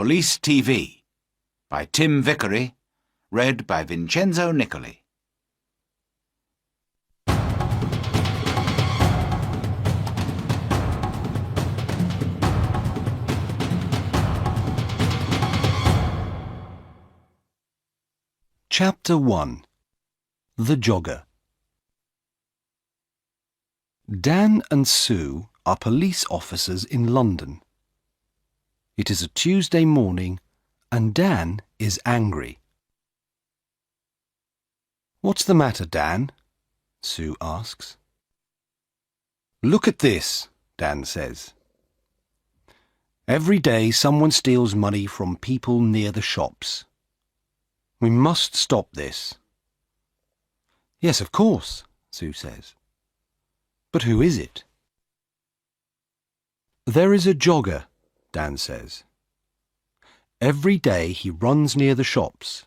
Police TV by Tim Vickery, read by Vincenzo Nicoli. Chapter 1. The Jogger. Dan and Sue are police officers in London. It is a Tuesday morning and Dan is angry. "What's the matter, Dan?" Sue asks. "Look at this," Dan says. "Every day someone steals money from people near the shops. We must stop this." "Yes, of course," Sue says. "But who is it?" "There is a jogger," Dan says. "Every day he runs near the shops.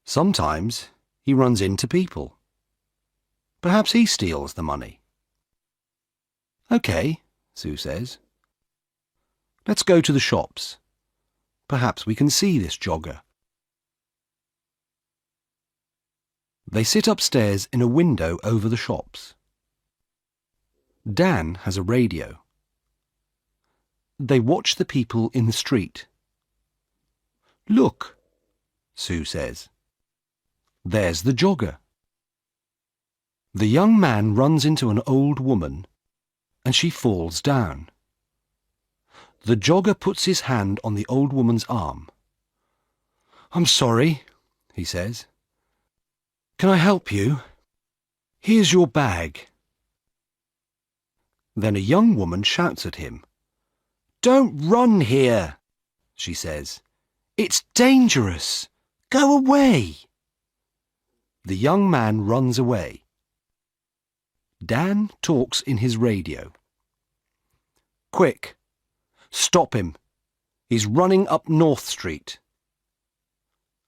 Sometimes he runs into people. Perhaps he steals the money." "OK," Sue says. "Let's go to the shops. Perhaps we can see this jogger." They sit upstairs in a window over the shops. Dan has a radio. They watch the people in the street. "Look," Sue says. "There's the jogger." The young man runs into an old woman and she falls down. The jogger puts his hand on the old woman's arm. "I'm sorry," he says. "Can I help you? Here's your bag." Then a young woman shouts at him. "Don't run here," she says. "It's dangerous. Go away." The young man runs away. Dan talks in his radio. "Quick, stop him. He's running up North Street."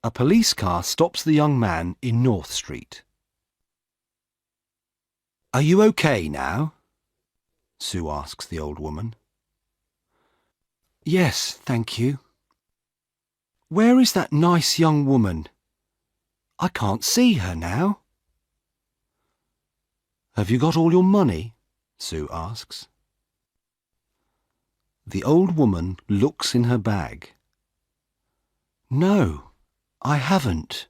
A police car stops the young man in North Street. "Are you okay now?" Sue asks the old woman. "Yes, thank you." "Where is that nice young woman? I can't see her now." "Have you got all your money?" Sue asks. The old woman looks in her bag. "No, I haven't.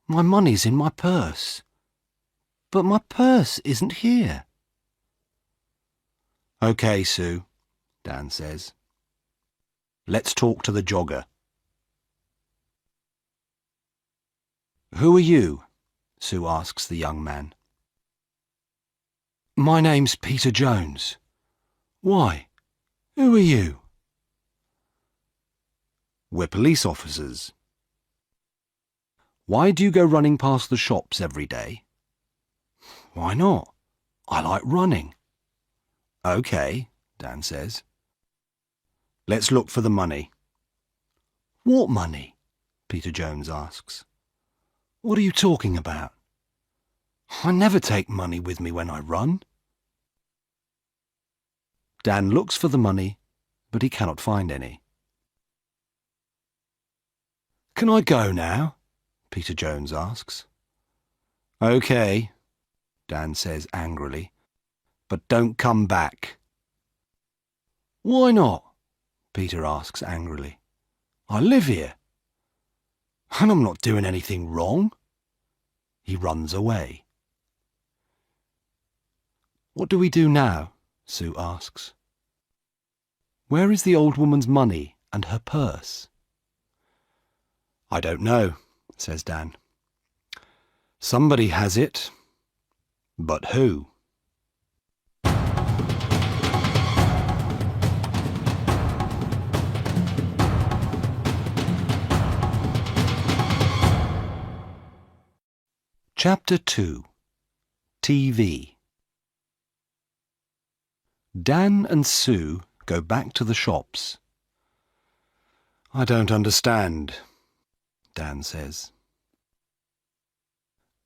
My money's in my purse. But my purse isn't here." "OK, Sue," Dan says. "Let's talk to the jogger." "Who are you?" Sue asks the young man. "My name's Peter Jones. Why? Who are you?" "We're police officers." "Why do you go running past the shops every day?" "Why not? I like running." "OK," Dan says. "Let's look for the money." "What money?" Peter Jones asks. "What are you talking about? I never take money with me when I run." Dan looks for the money, but he cannot find any. "Can I go now?" Peter Jones asks. "OK," Dan says angrily, "but don't come back." "Why not?" Peter asks angrily. "I live here, and I'm not doing anything wrong." He runs away. "What do we do now?" Sue asks. "Where is the old woman's money and her purse?" "I don't know," says Dan. "Somebody has it. But who?" Chapter 2. TV. Dan and Sue go back to the shops. "I don't understand," Dan says.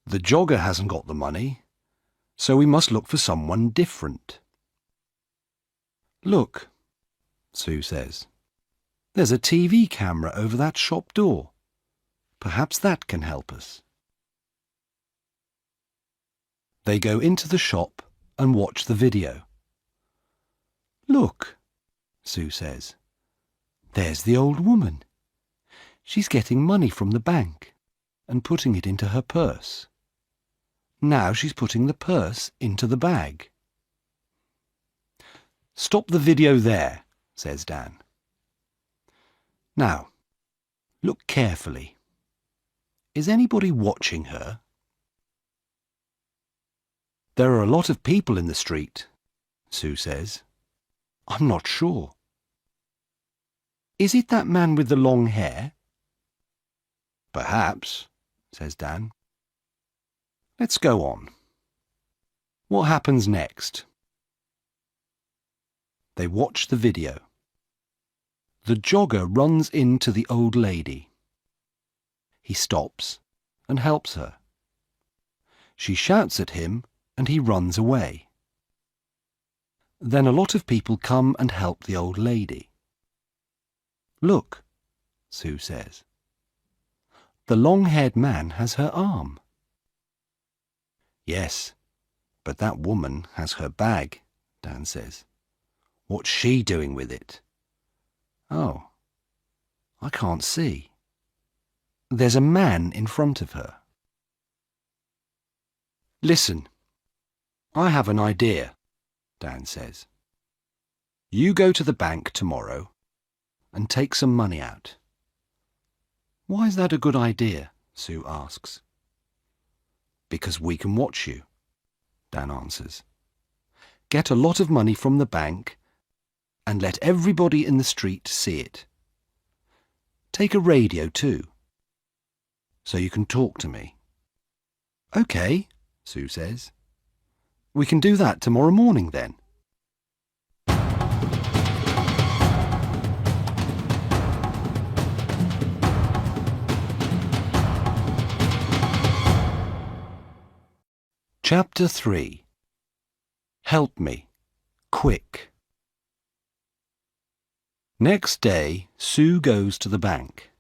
"The jogger hasn't got the money, so we must look for someone different." "Look," Sue says. There's a TV camera over that shop door. Perhaps that can help us. They go into the shop and watch the video. Look, Sue says. There's the old woman. She's getting money from the bank and putting it into her purse. Now she's putting the purse into the bag. Stop the video there, says Dan. Now, look carefully. Is anybody watching her? There are a lot of people in the street, Sue says. I'm not sure. Is it that man with the long hair? Perhaps, says Dan. Let's go on. What happens next? They watch the video. The jogger runs into the old lady. He stops and helps her. She shouts at him and he runs away. Then a lot of people come and help the old lady. Look, Sue says. The long-haired man has her arm. Yes, but that woman has her bag, Dan says. What's she doing with it? Oh, I can't see. There's a man in front of her. Listen, I have an idea, Dan says. You go to the bank tomorrow and take some money out. Why is that a good idea? Sue asks. Because we can watch you, Dan answers. Get a lot of money from the bank and let everybody in the street see it. Take a radio too, so you can talk to me. OK, Sue says. We can do that tomorrow morning then. Chapter 3. Help me, quick. Next day, Sue goes to the bank.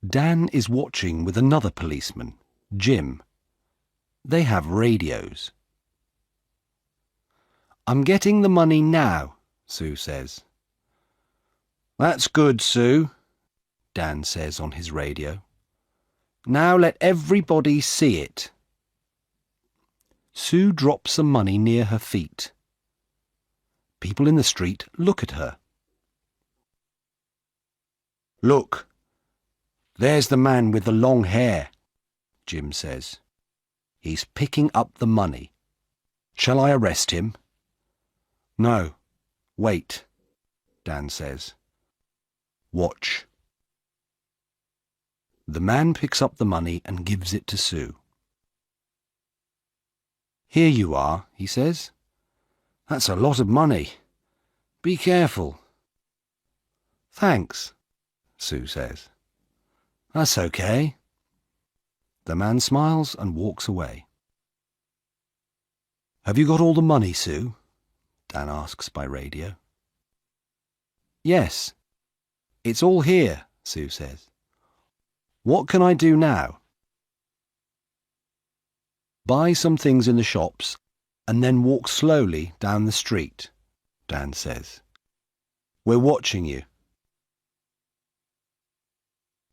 Dan is watching with another policeman, Jim. They have radios. I'm getting the money now, Sue says. That's good, Sue, Dan says on his radio. Now let everybody see it. Sue drops some money near her feet. People in the street look at her. Look, there's the man with the long hair, Jim says. He's picking up the money. Shall I arrest him? No, wait, Dan says. Watch. The man picks up the money and gives it to Sue. Here you are, he says. That's a lot of money. Be careful. Thanks, Sue says. That's okay. The man smiles and walks away. Have you got all the money, Sue? Dan asks by radio. Yes, it's all here, Sue says. What can I do now? Buy some things in the shops and then walk slowly down the street, Dan says. We're watching you.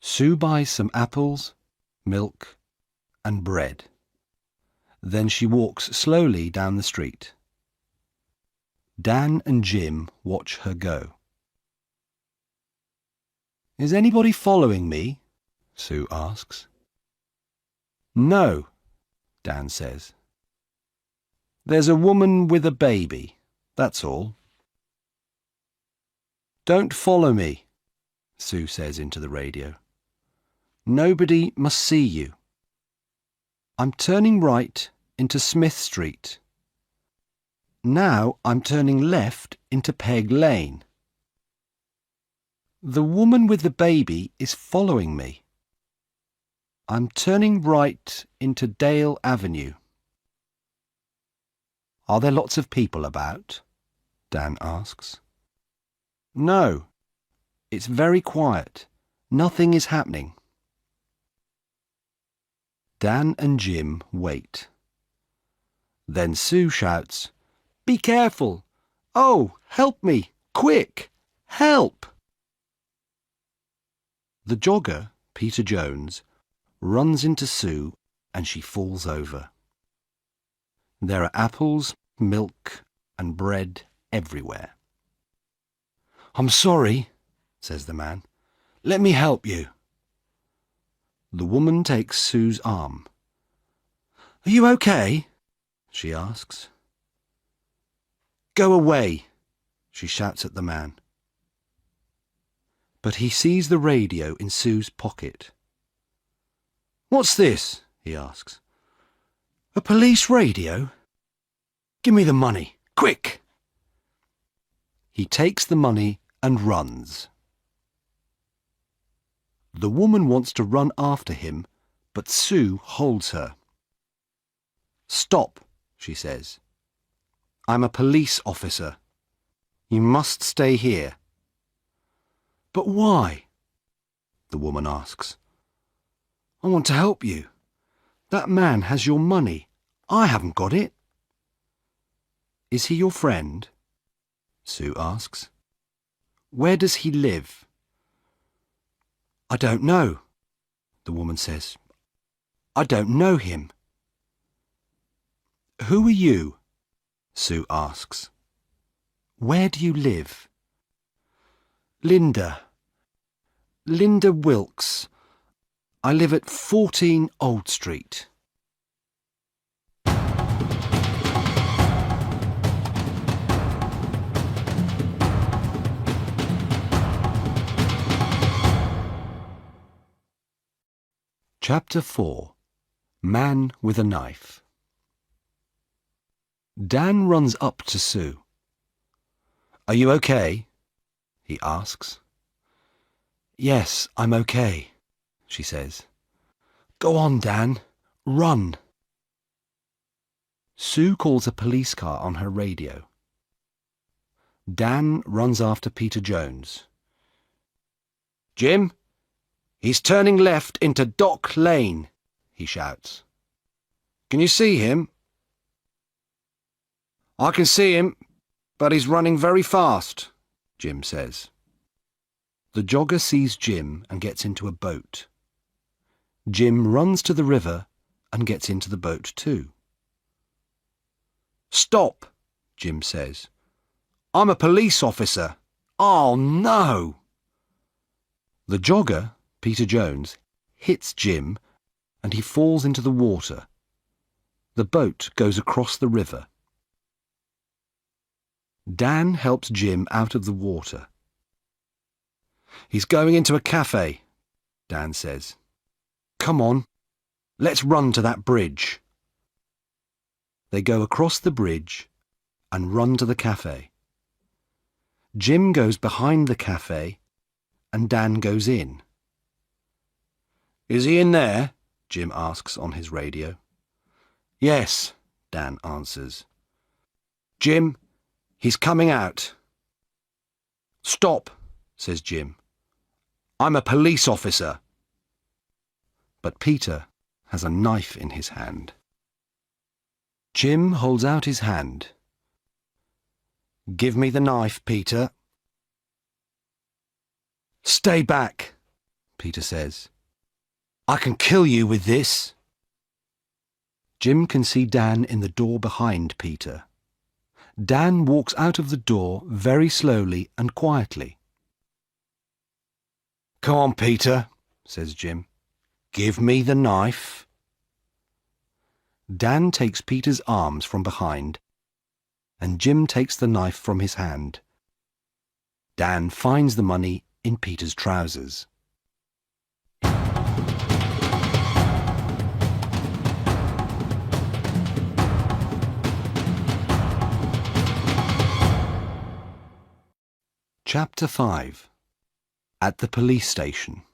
Sue buys some apples, milk, and bread. Then she walks slowly down the street. Dan and Jim watch her go. Is anybody following me? Sue asks. No, Dan says. There's a woman with a baby, that's all. Don't follow me, Sue says into the radio. Nobody must see you. I'm turning right into Smith Street. Now I'm turning left into Peg Lane. The woman with the baby is following me. I'm turning right into Dale Avenue. Are there lots of people about? Dan asks. No, It's very quiet. Nothing is happening. Dan and Jim wait. Then Sue shouts, "Be careful! Oh, help me! Quick! Help!" The jogger, Peter Jones, runs into Sue and she falls over. There are apples, milk and bread everywhere. "I'm sorry," says the man. "Let me help you." The woman takes Sue's arm. "Are you okay?" she asks. "Go away," she shouts at the man. But he sees the radio in Sue's pocket. "What's this?" he asks. "A police radio? Give me the money, quick!" He takes the money and runs. The woman wants to run after him, but Sue holds her. "Stop," she says. "I'm a police officer. You must stay here." "But why?" the woman asks. "I want to help you. That man has your money. I haven't got it." "Is he your friend?" Sue asks. "Where does he live?" "I don't know," the woman says. "I don't know him." "Who are you?" Sue asks. "Where do you live?" Linda Wilkes. I live at 14 Old Street." Chapter 4. Man with a Knife. Dan runs up to Sue. "Are you okay?" he asks. "Yes, I'm okay," she says. "Go on, Dan. Run." Sue calls a police car on her radio. Dan runs after Peter Jones. "Jim, he's turning left into Dock Lane," he shouts. "Can you see him?" "I can see him, but he's running very fast," Jim says. The jogger sees Jim and gets into a boat. Jim runs to the river and gets into the boat too. "Stop," Jim says. "I'm a police officer." "Oh, no!" The jogger, Peter Jones, hits Jim and he falls into the water. The boat goes across the river. Dan helps Jim out of the water. "He's going into a cafe," Dan says. "Come on, let's run to that bridge." They go across the bridge and run to the cafe. Jim goes behind the cafe and Dan goes in. "Is he in there?" Jim asks on his radio. "Yes," Dan answers. "Jim, he's coming out." "Stop," says Jim. "I'm a police officer." But Peter has a knife in his hand. Jim holds out his hand. "Give me the knife, Peter." "Stay back," Peter says. "I can kill you with this." Jim can see Dan in the door behind Peter. Dan walks out of the door very slowly and quietly. "Come on, Peter," says Jim. "Give me the knife." Dan takes Peter's arms from behind, and Jim takes the knife from his hand. Dan finds the money in Peter's trousers. Chapter 5. At the police station.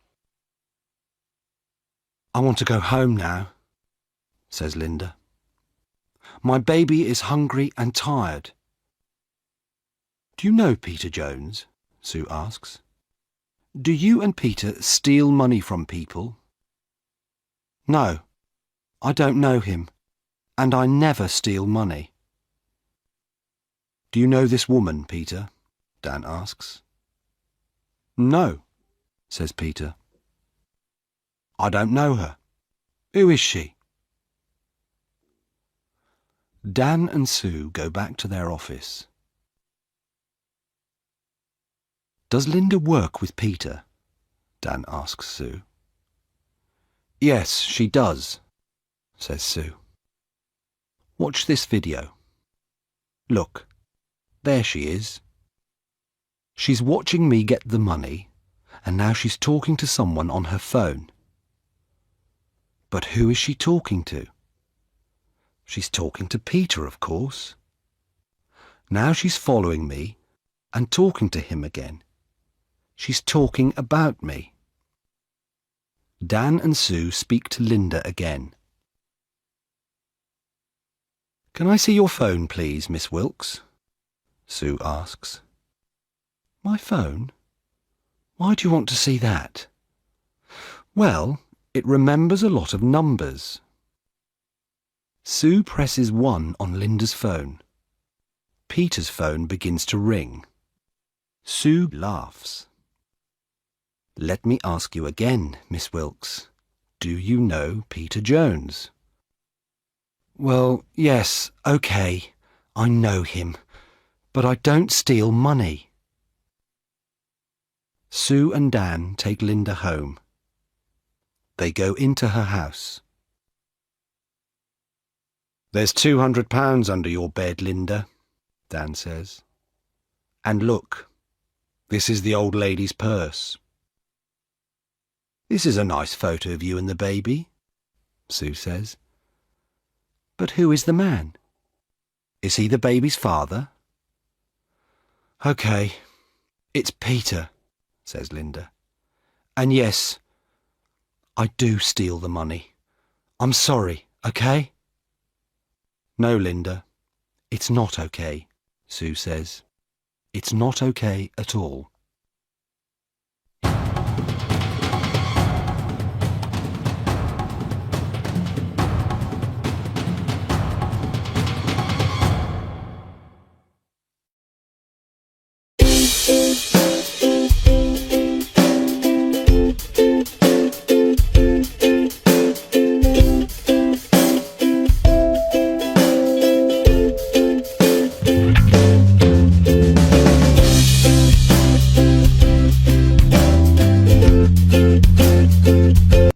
"I want to go home now," says Linda. "My baby is hungry and tired." "Do you know Peter Jones?" Sue asks. Do you and Peter steal money from people? No, I don't know him, and I never steal money. Do you know this woman, Peter? Dan asks. No, says Peter. I don't know her. Who is she? Dan and Sue go back to their office. Does Linda work with Peter? Dan asks Sue. Yes, she does, says Sue. Watch this video. Look, there she is. She's watching me get the money, and now she's talking to someone on her phone. But who is she talking to? She's talking to Peter, of course. Now she's following me and talking to him again. She's talking about me. Dan and Sue speak to Linda again. Can I see your phone, please, Miss Wilkes? Sue asks. My phone? Why do you want to see that? Well, it remembers a lot of numbers. Sue presses 1 on Linda's phone. Peter's phone begins to ring. Sue laughs. Let me ask you again, Miss Wilkes. Do you know Peter Jones? Well, yes, OK. I know him. But I don't steal money. Sue and Dan take Linda home. They go into her house. There's £200 under your bed, Linda, Dan says. And look, this is the old lady's purse. This is a nice photo of you and the baby, Sue says. But who is the man? Is he the baby's father? OK, it's Peter, says Linda. And yes, I do steal the money. I'm sorry, OK? No, Linda, it's not OK, Sue says. It's not OK at all.